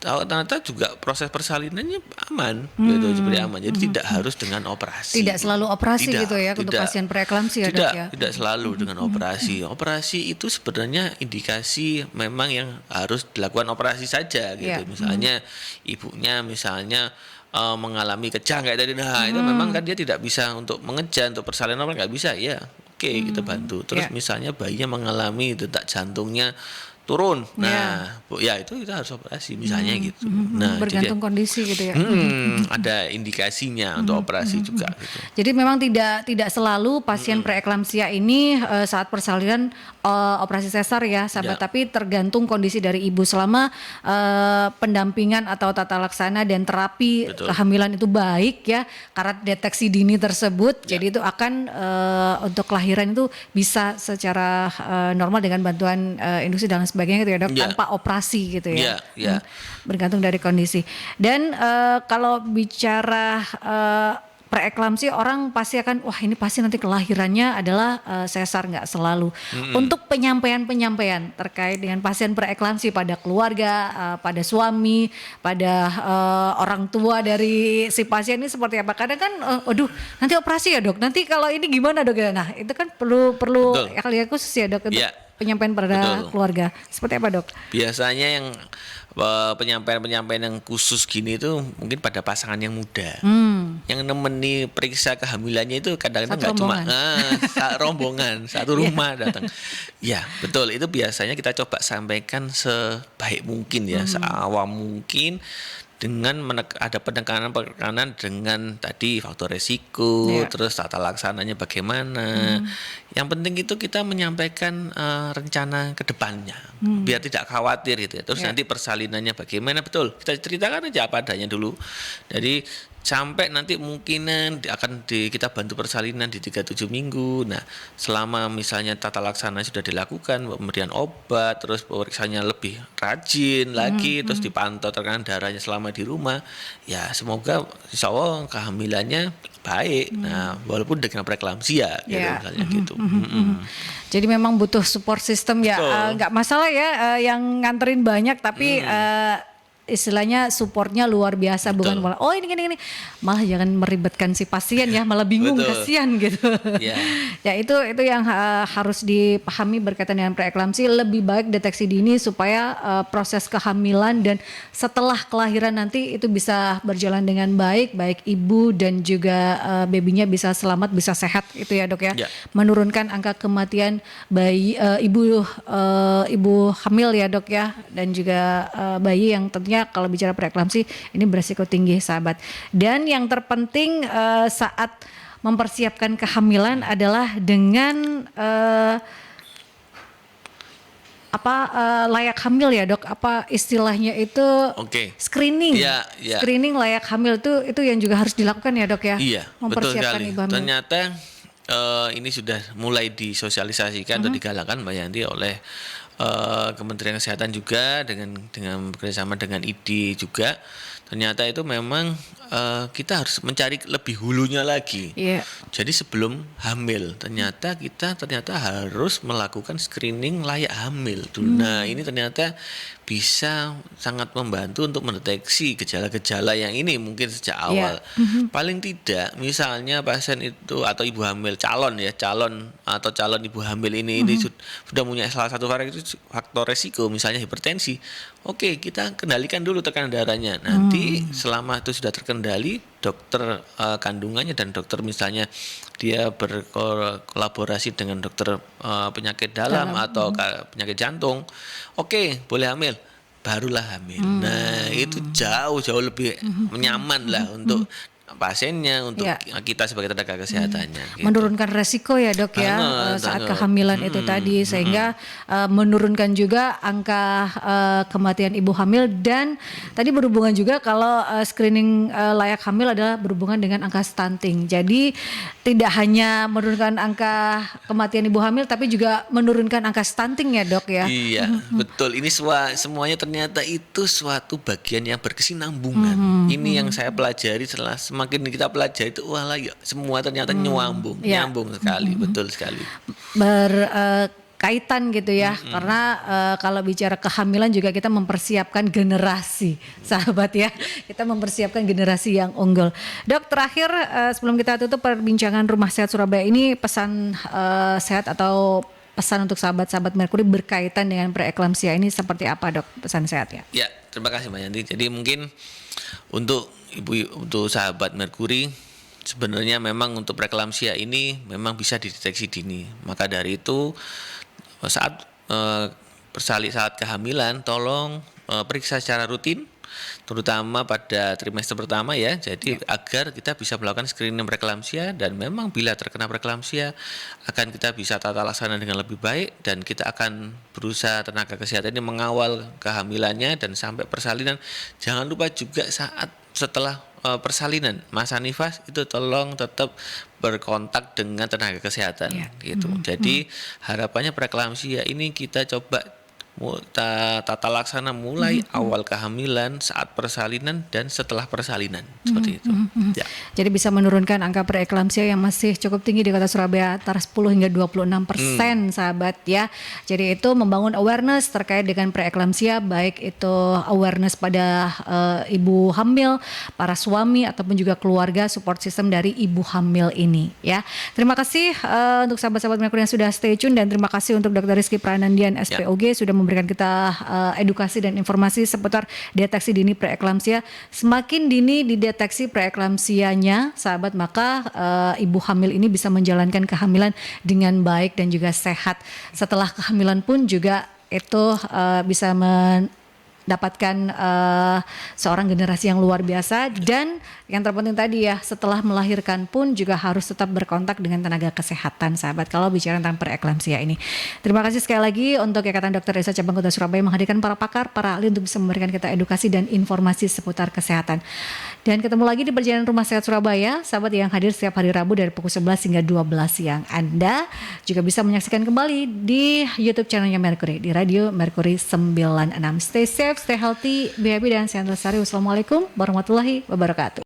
ternyata juga proses persalinannya aman gitu, seperti aman. Jadi tidak harus dengan operasi. Tidak selalu operasi gitu ya untuk pasien preeklamsi ya dok ya? Tidak selalu dengan operasi. Operasi itu sebenarnya indikasi memang yang harus dilakukan operasi saja gitu. Misalnya ibunya misalnya mengalami kejang kayak tadi, nah itu memang kan dia tidak bisa untuk mengejar, untuk persalinan nggak bisa ya. Oke, kita bantu. Terus misalnya bayinya mengalami detak jantungnya turun, nah ya itu kita harus operasi misalnya gitu. Nah bergantung kondisi gitu ya. Ada indikasinya untuk operasi juga gitu. Jadi memang tidak selalu pasien preeklamsia ini saat persalinan operasi sesar ya sahabat, tapi tergantung kondisi dari ibu selama pendampingan atau tata laksana dan terapi kehamilan itu baik ya karena deteksi dini tersebut. Jadi itu akan untuk kelahiran itu bisa secara normal dengan bantuan induksi dan sebagainya gitu ya dok, tanpa operasi gitu ya. Bergantung dari kondisi. Dan kalau bicara preeklamsi, orang pasti akan wah ini pasti nanti kelahirannya adalah sesar, nggak selalu. Untuk penyampaian terkait dengan pasien preeklamsi pada keluarga, pada suami, pada orang tua dari si pasien ini seperti apa? Kadang kan, aduh nanti operasi ya dok. Nanti kalau ini gimana dok? Nah itu kan perlu kalian khusus ya dok untuk penyampaian pada keluarga. Seperti apa dok? Biasanya yang penyampaian yang khusus gini itu mungkin pada pasangan yang muda, yang nemeni periksa kehamilannya itu kadang-kadang nggak cuma rombongan satu rumah datang. Ya betul, itu biasanya kita coba sampaikan sebaik mungkin ya, seawam mungkin, dengan ada penekanan dengan tadi faktor resiko, terus tata laksananya bagaimana. Yang penting itu kita menyampaikan rencana ke depannya, biar tidak khawatir gitu ya. Terus nanti persalinannya bagaimana, betul kita ceritakan aja apa adanya dulu. Jadi sampai nanti mungkinan kita bantu persalinan di 37 minggu. Nah, selama misalnya tata laksana sudah dilakukan, pemberian obat, terus periksanya lebih rajin lagi, terus dipantau tekanan darahnya selama di rumah, ya semoga insya Allah kehamilannya baik. Nah, walaupun dengan preeklamsia gitu, misalnya gitu. Jadi memang butuh support system ya, nggak masalah ya yang nganterin banyak, tapi istilahnya supportnya luar biasa. Bukan malah oh ini malah jangan meribetkan si pasien ya, malah bingung kasihan gitu. Ya itu yang harus dipahami berkaitan dengan preeklamsi. Lebih baik deteksi dini supaya proses kehamilan dan setelah kelahiran nanti itu bisa berjalan dengan baik ibu dan juga babynya bisa selamat, bisa sehat itu ya dok ya. Menurunkan angka kematian bayi ibu hamil ya dok ya, dan juga bayi yang tentunya kalau bicara preeklamsi ini beresiko tinggi sahabat. Dan yang terpenting saat mempersiapkan kehamilan adalah dengan layak hamil ya dok, apa istilahnya itu screening. Screening layak hamil itu yang juga harus dilakukan ya dok ya. Mempersiapkan ibu hamil. Ternyata ini sudah mulai disosialisasikan atau digalakkan Mbak Yanti oleh Kementerian Kesehatan juga dengan bekerjasama dengan ID juga. Ternyata itu memang kita harus mencari lebih hulunya lagi. Jadi sebelum hamil ternyata kita harus melakukan screening layak hamil dulu. Nah ini ternyata bisa sangat membantu untuk mendeteksi gejala-gejala yang ini mungkin sejak awal. Paling tidak misalnya pasien itu atau ibu hamil calon ibu hamil ini sudah punya salah satu faktor resiko, misalnya hipertensi. Oke, kita kendalikan dulu tekanan darahnya. Nanti selama itu sudah terkendali, dokter kandungannya dan dokter misalnya dia berkolaborasi dengan dokter penyakit dalam atau penyakit jantung. Oke, boleh hamil. Barulah hamil. Nah, itu jauh lebih nyaman lah untuk pasiennya, untuk Ya. kita sebagai tenaga kesehatannya. Gitu. Menurunkan resiko ya dok ya saat Banget. kehamilan itu tadi, sehingga menurunkan juga angka kematian ibu hamil. Dan tadi berhubungan juga kalau screening layak hamil adalah berhubungan dengan angka stunting. Jadi tidak hanya menurunkan angka kematian ibu hamil, tapi juga menurunkan angka stunting ya dok ya. Iya, betul. Ini semuanya ternyata itu suatu bagian yang berkesinambungan. Ini yang saya pelajari setelah semakin kita pelajari itu, wah ya, semua ternyata nyambung sekali, betul sekali. Kaitan gitu ya, karena kalau bicara kehamilan juga kita mempersiapkan generasi, sahabat ya, kita mempersiapkan generasi yang unggul. Dok, terakhir sebelum kita tutup perbincangan Rumah Sehat Surabaya ini, pesan sehat atau pesan untuk sahabat-sahabat Merkuri berkaitan dengan preeklamsia ini seperti apa dok, pesan sehatnya? Ya, terima kasih Mbak Yanti. Jadi mungkin untuk untuk sahabat Merkuri, sebenarnya memang untuk preeklamsia ini memang bisa dideteksi dini. Maka dari itu saat saat kehamilan tolong periksa secara rutin, terutama pada trimester pertama ya. Jadi agar kita bisa melakukan screening preeklamsia, dan memang bila terkena preeklamsia akan kita bisa tata laksana dengan lebih baik, dan kita akan berusaha tenaga kesehatan ini mengawal kehamilannya dan sampai persalinan. Jangan lupa juga setelah persalinan masa nifas itu tolong tetap berkontak dengan tenaga kesehatan gitu. Jadi harapannya preeklamsia ini kita coba tata laksana mulai awal kehamilan, saat persalinan, dan setelah persalinan, seperti itu. Ya. Jadi bisa menurunkan angka preeklamsia yang masih cukup tinggi di Kota Surabaya, antara 10 hingga 26%, sahabat ya. Jadi itu membangun awareness terkait dengan preeklamsia, baik itu awareness pada ibu hamil, para suami ataupun juga keluarga, support system dari ibu hamil ini ya. Terima kasih untuk sahabat-sahabat Merkuri yang sudah stay tune, dan terima kasih untuk Dr. Rizky Pranandian SPOG sudah memberikan kita edukasi dan informasi seputar deteksi dini preeklamsia. Semakin dini dideteksi preeklamsianya, sahabat, maka ibu hamil ini bisa menjalankan kehamilan dengan baik dan juga sehat. Setelah kehamilan pun juga itu bisa mendapatkan seorang generasi yang luar biasa. Dan yang terpenting tadi ya, setelah melahirkan pun juga harus tetap berkontak dengan tenaga kesehatan, sahabat, kalau bicara tentang preeklamsia ini. Terima kasih sekali lagi untuk Ikatan Dokter Desa Cabang Kota Surabaya menghadirkan para pakar, para ahli untuk bisa memberikan kita edukasi dan informasi seputar kesehatan. Dan ketemu lagi di perjalanan Rumah Sehat Surabaya, sahabat, yang hadir setiap hari Rabu dari pukul 11 hingga 12 siang. Anda juga bisa menyaksikan kembali di YouTube channelnya Merkuri, di Radio Merkuri 96. Stay safe, stay healthy, be happy, dan sehat lestari. Wassalamualaikum warahmatullahi wabarakatuh.